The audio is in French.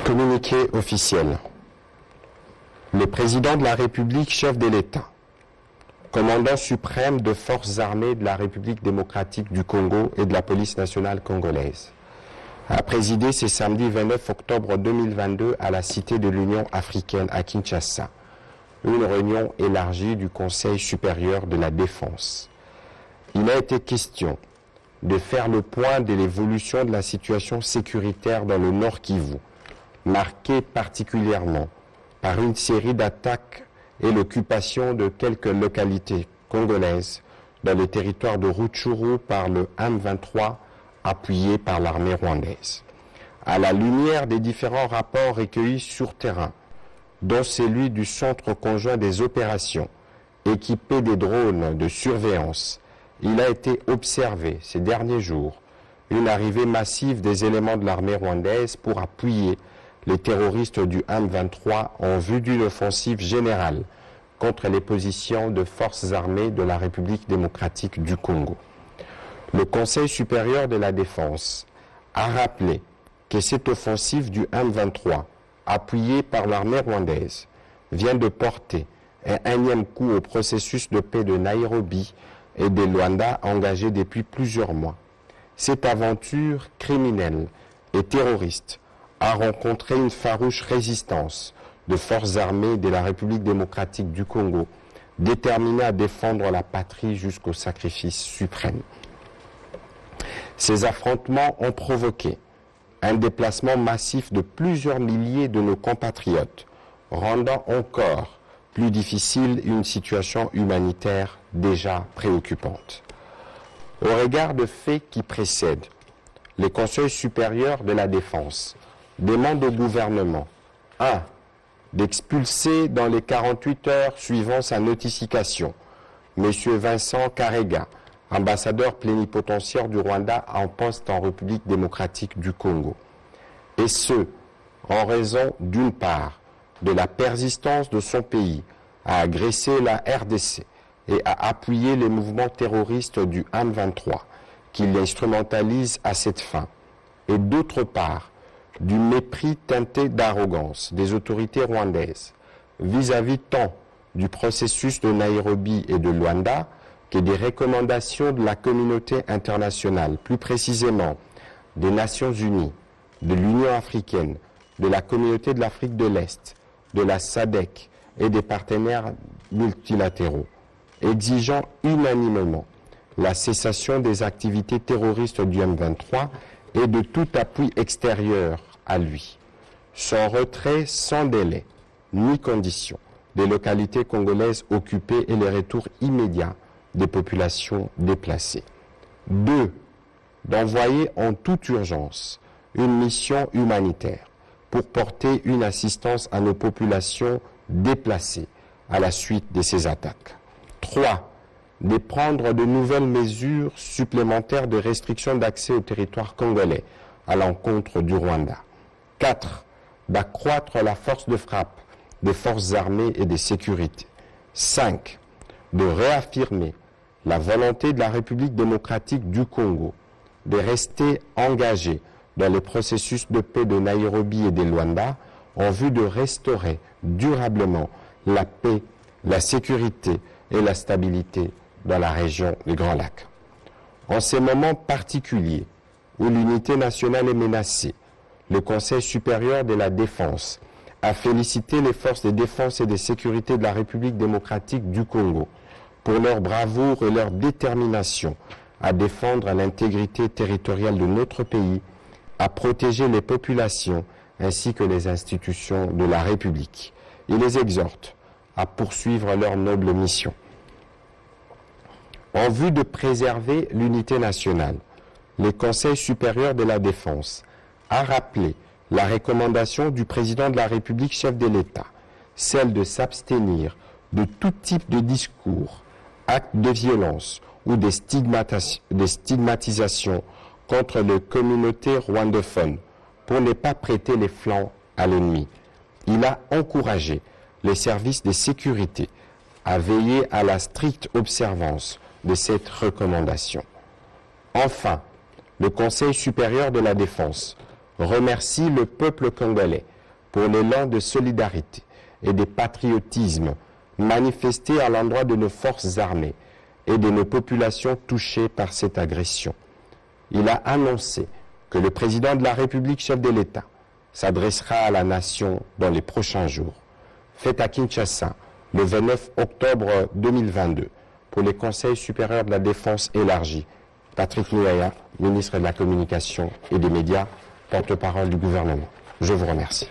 Communiqué officiel. Le président de la République, chef de l'État, commandant suprême de forces armées de la République démocratique du Congo et de la police nationale congolaise, a présidé ce samedi 29 octobre 2022 à la Cité de l'Union africaine à Kinshasa, une réunion élargie du Conseil supérieur de la défense. Il a été question de faire le point de l'évolution de la situation sécuritaire dans le Nord Kivu, marquée particulièrement par une série d'attaques et l'occupation de quelques localités congolaises dans le territoire de Rutshuru par le M23 appuyé par l'armée rwandaise. À la lumière des différents rapports recueillis sur terrain, dont celui du Centre conjoint des opérations, équipé des drones de surveillance, il a été observé ces derniers jours une arrivée massive des éléments de l'armée rwandaise pour appuyer les terroristes du M23 en vue d'une offensive générale contre les positions de forces armées de la République démocratique du Congo. Le Conseil supérieur de la défense a rappelé que cette offensive du M23, appuyée par l'armée rwandaise, vient de porter un énième coup au processus de paix de Nairobi et de Luanda engagé depuis plusieurs mois. Cette aventure criminelle et terroriste a rencontré une farouche résistance de forces armées de la République démocratique du Congo, déterminées à défendre la patrie jusqu'au sacrifice suprême. Ces affrontements ont provoqué un déplacement massif de plusieurs milliers de nos compatriotes, rendant encore plus difficile une situation humanitaire déjà préoccupante. Au regard de faits qui précèdent, le Conseil supérieur de la défense demande au gouvernement 1. D'expulser dans les 48 heures suivant sa notification M. Vincent Karega, ambassadeur plénipotentiaire du Rwanda en poste en République démocratique du Congo. Et ce, en raison d'une part de la persistance de son pays à agresser la RDC et à appuyer les mouvements terroristes du M23 qui l'instrumentalisent à cette fin, et d'autre part du mépris teinté d'arrogance des autorités rwandaises vis-à-vis tant du processus de Nairobi et de Luanda que des recommandations de la communauté internationale, plus précisément des Nations Unies, de l'Union africaine, de la communauté de l'Afrique de l'Est, de la SADC et des partenaires multilatéraux, exigeant unanimement la cessation des activités terroristes du M23 et de tout appui extérieur à lui, son retrait sans délai ni condition des localités congolaises occupées et le retour immédiat des populations déplacées. 2. D'envoyer en toute urgence une mission humanitaire pour porter une assistance à nos populations déplacées à la suite de ces attaques. 3. De prendre de nouvelles mesures supplémentaires de restriction d'accès au territoire congolais à l'encontre du Rwanda. 4. D'accroître la force de frappe des forces armées et de sécurité. 5. De réaffirmer la volonté de la République démocratique du Congo de rester engagée dans le processus de paix de Nairobi et de Luanda en vue de restaurer durablement la paix, la sécurité et la stabilité dans la région du Grand Lac. En ces moments particuliers où l'unité nationale est menacée, le Conseil supérieur de la défense a félicité les forces de défense et de sécurité de la République démocratique du Congo pour leur bravoure et leur détermination à défendre l'intégrité territoriale de notre pays, à protéger les populations ainsi que les institutions de la République. Il les exhorte à poursuivre leur noble mission. En vue de préserver l'unité nationale, le Conseil supérieur de la défense a rappelé la recommandation du président de la République, chef de l'État, celle de s'abstenir de tout type de discours, actes de violence ou de stigmatisation contre les communautés rwandophones pour ne pas prêter les flancs à l'ennemi. Il a encouragé les services de sécurité à veiller à la stricte observance de cette recommandation. Enfin, le Conseil supérieur de la défense remercie le peuple congolais pour l'élan de solidarité et de patriotisme manifesté à l'endroit de nos forces armées et de nos populations touchées par cette agression. Il a annoncé que le président de la République, chef de l'État, s'adressera à la nation dans les prochains jours. Fait à Kinshasa, le 29 octobre 2022, pour les Conseils supérieurs de la défense élargis. Patrick Mouaya, ministre de la Communication et des Médias, porte-parole du gouvernement. Je vous remercie.